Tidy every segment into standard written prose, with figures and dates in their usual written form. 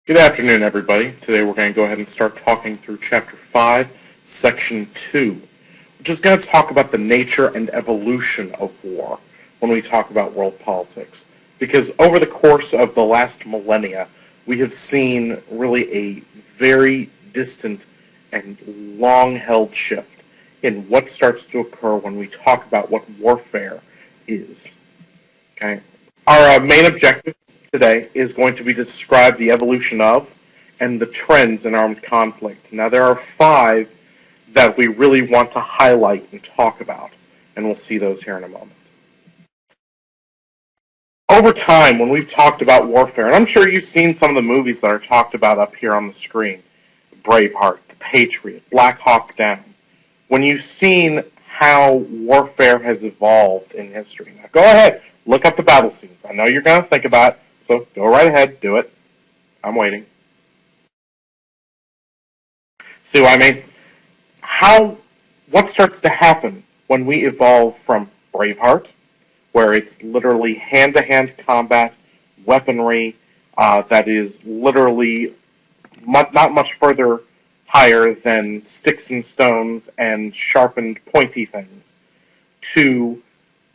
Good afternoon, everybody. Today we're going to go ahead and start talking through Chapter 5, Section 2, which is going to talk about the nature and evolution of war when we talk about world politics. Because over the course of the last millennia, we have seen really a very distant and long-held shift in what starts to occur when we talk about what warfare is. Okay? Our main objective today is going to be to describe the evolution of and the trends in armed conflict. Now, there are 5 that we really want to highlight and talk about, and we'll see those here in a moment. Over time, when we've talked about warfare, and I'm sure you've seen some of the movies that are talked about up here on the screen, Braveheart, The Patriot, Black Hawk Down, when you've seen how warfare has evolved in history. Now, go ahead, look up the battle scenes. I know you're going to think about it. So go right ahead, do it. I'm waiting. See what I mean? What starts to happen when we evolve from Braveheart, where it's literally hand-to-hand combat, weaponry that is literally not much further higher than sticks and stones and sharpened pointy things, to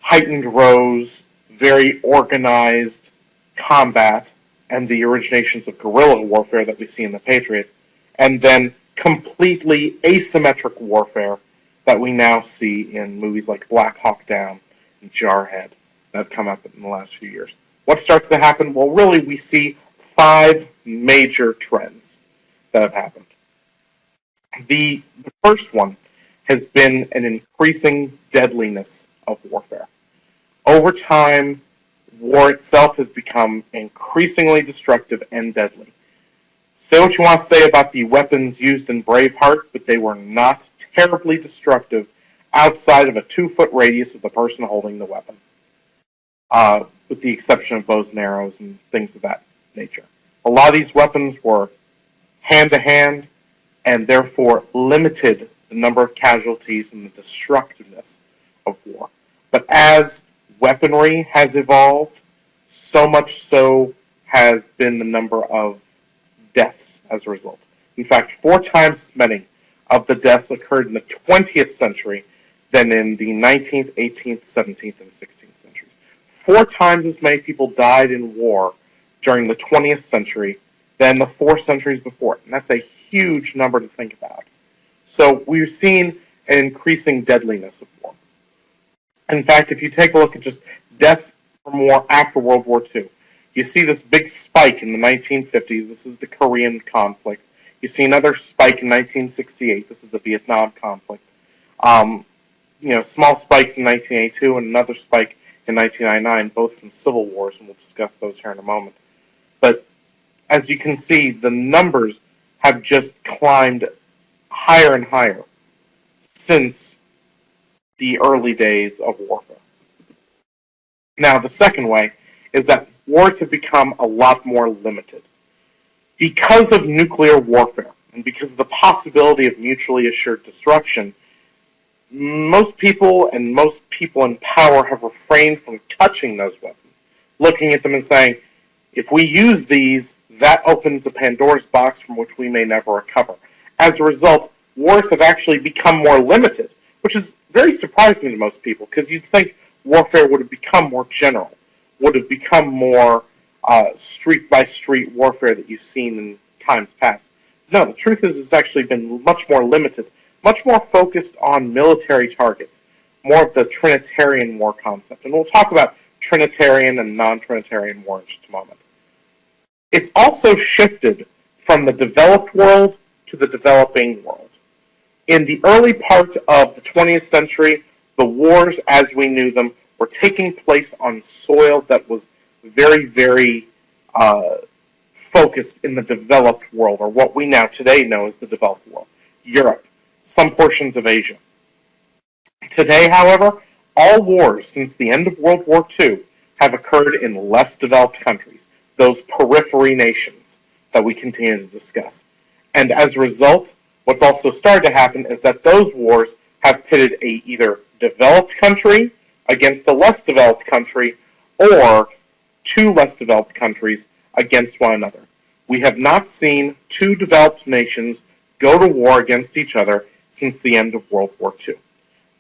heightened rows, very organized combat, and the originations of guerrilla warfare that we see in The Patriot, and then completely asymmetric warfare that we now see in movies like Black Hawk Down and Jarhead that have come up in the last few years. What starts to happen? Well, really, we see 5 major trends that have happened. The first one has been an increasing deadliness of warfare. Over time, war itself has become increasingly destructive and deadly. Say what you want to say about the weapons used in Braveheart, but they were not terribly destructive outside of a 2-foot radius of the person holding the weapon, with the exception of bows and arrows and things of that nature. A lot of these weapons were hand-to-hand and therefore limited the number of casualties and the destructiveness of war. But as weaponry has evolved, so much so has been the number of deaths as a result. In fact, 4 times as many of the deaths occurred in the 20th century than in the 19th, 18th, 17th, and 16th centuries. 4 times as many people died in war during the 20th century than the 4 centuries before. And that's a huge number to think about. So we've seen an increasing deadliness of war. In fact, if you take a look at just deaths from war after World War II, you see this big spike in the 1950s. This is the Korean conflict. You see another spike in 1968. This is the Vietnam conflict. Small spikes in 1982 and another spike in 1999, both from civil wars, and we'll discuss those here in a moment. But as you can see, the numbers have just climbed higher and higher since the early days of warfare. Now, the second way is that wars have become a lot more limited. Because of nuclear warfare, and because of the possibility of mutually assured destruction, most people in power have refrained from touching those weapons, looking at them and saying, if we use these, that opens a Pandora's box from which we may never recover. As a result, wars have actually become more limited, which is very surprising to most people, because you'd think warfare would have become more general, would have become more street-by-street warfare that you've seen in times past. No, the truth is it's actually been much more limited, much more focused on military targets, more of the Trinitarian war concept. And we'll talk about Trinitarian and non-Trinitarian war in just a moment. It's also shifted from the developed world to the developing world. In the early part of the 20th century, the wars as we knew them were taking place on soil that was very, very focused in the developed world, or what we now today know as the developed world. Europe, some portions of Asia. Today, however, all wars since the end of World War II have occurred in less developed countries, those periphery nations that we continue to discuss. And as a result, what's also started to happen is that those wars have pitted a either developed country against a less developed country, or 2 less developed countries against one another. We have not seen two developed nations go to war against each other since the end of World War II.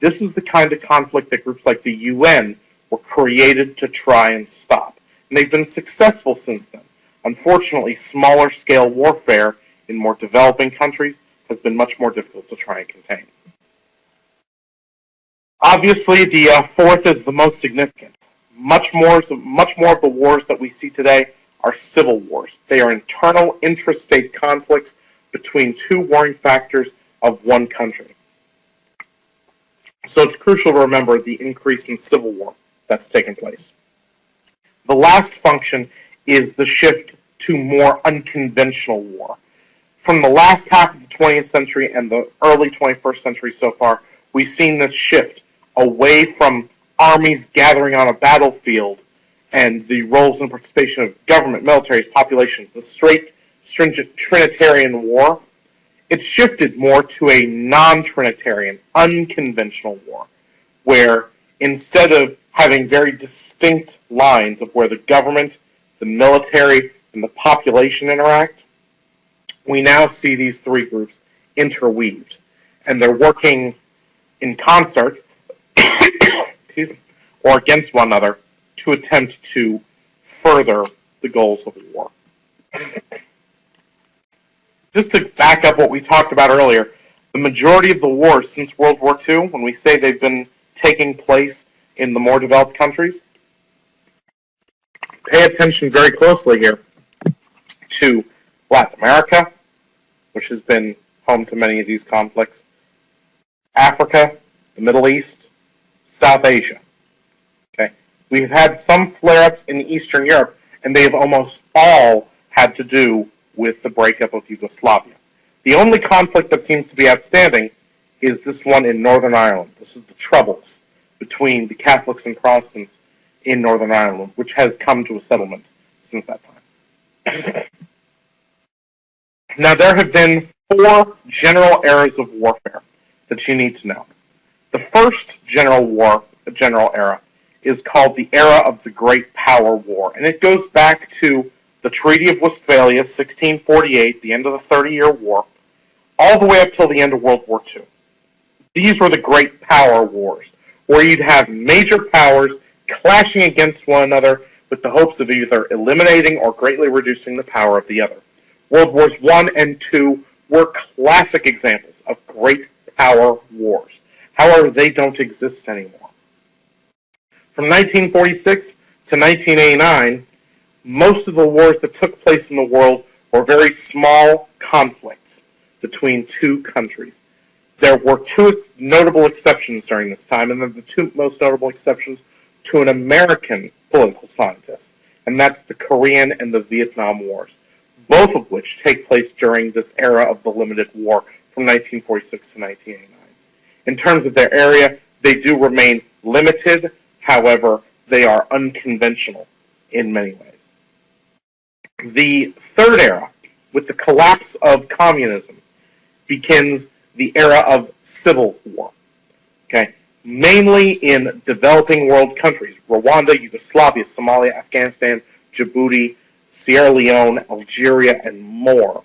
This is the kind of conflict that groups like the UN were created to try and stop, and they've been successful since then. Unfortunately, smaller scale warfare in more developing countries has been much more difficult to try and contain. Obviously, the fourth is the most significant. Much more of the wars that we see today are civil wars. They are internal intrastate conflicts between two warring factors of one country. So it's crucial to remember the increase in civil war that's taken place. The last function is the shift to more unconventional war. From the last half of the 20th century and the early 21st century so far, we've seen this shift away from armies gathering on a battlefield and the roles and participation of government, militaries, populations, the straight, stringent Trinitarian war. It's shifted more to a non-Trinitarian, unconventional war, where instead of having very distinct lines of where the government, the military, and the population interact, we now see these three groups interweaved, and they're working in concert or against one another to attempt to further the goals of the war. Just to back up what we talked about earlier, the majority of the wars since World War II, when we say they've been taking place in the more developed countries, pay attention very closely here to Latin America, which has been home to many of these conflicts, Africa, the Middle East, South Asia. Okay, we've had some flare-ups in Eastern Europe, and they have almost all had to do with the breakup of Yugoslavia. The only conflict that seems to be outstanding is this one in Northern Ireland. This is the Troubles between the Catholics and Protestants in Northern Ireland, which has come to a settlement since that time. Now, there have been 4 general eras of warfare that you need to know. The first general era is called the era of the Great Power War, and it goes back to the Treaty of Westphalia, 1648, the end of the 30-Year War, all the way up till the end of World War II. These were the Great Power Wars, where you'd have major powers clashing against one another with the hopes of either eliminating or greatly reducing the power of the other. World Wars I and II were classic examples of great power wars. However, they don't exist anymore. From 1946 to 1989, most of the wars that took place in the world were very small conflicts between two countries. There were 2 notable exceptions during this time, and they're the 2 most notable exceptions to an American political scientist, and that's the Korean and the Vietnam Wars, both of which take place during this era of the limited war from 1946 to 1989. In terms of their area, they do remain limited, however, they are unconventional in many ways. The third era, with the collapse of communism, begins the era of civil war. Okay, mainly in developing world countries, Rwanda, Yugoslavia, Somalia, Afghanistan, Djibouti, Sierra Leone, Algeria, and more.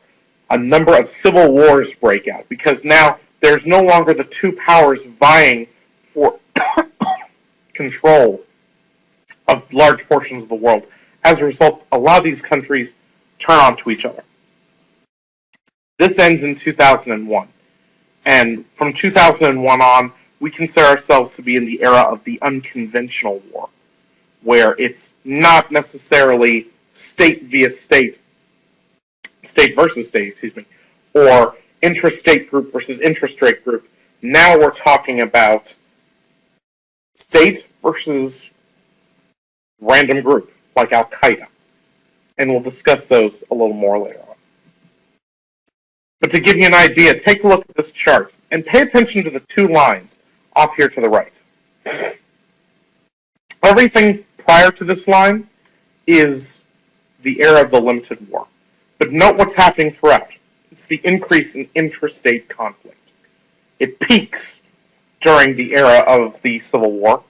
A number of civil wars break out because now there's no longer the 2 powers vying for control of large portions of the world. As a result, a lot of these countries turn on to each other. This ends in 2001. And from 2001 on, we consider ourselves to be in the era of the unconventional war, where it's not necessarily state via state, state versus state, or intrastate group versus intrastate group. Now we're talking about state versus random group, like Al-Qaeda. And we'll discuss those a little more later on. But to give you an idea, take a look at this chart and pay attention to the 2 lines off here to the right. Everything prior to this line is the era of the limited war. But note what's happening throughout. It's the increase in intrastate conflict. It peaks during the era of the Civil War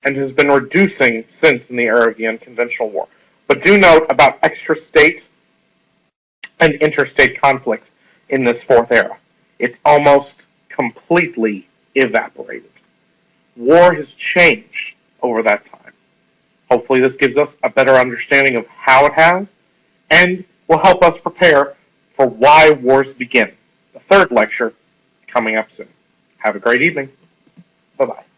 and has been reducing since in the era of the unconventional war. But do note about extrastate an interstate conflict in this fourth era. It's almost completely evaporated. War has changed over that time. Hopefully this gives us a better understanding of how it has, and will help us prepare for why wars begin. The third lecture coming up soon. Have a great evening. Bye-bye.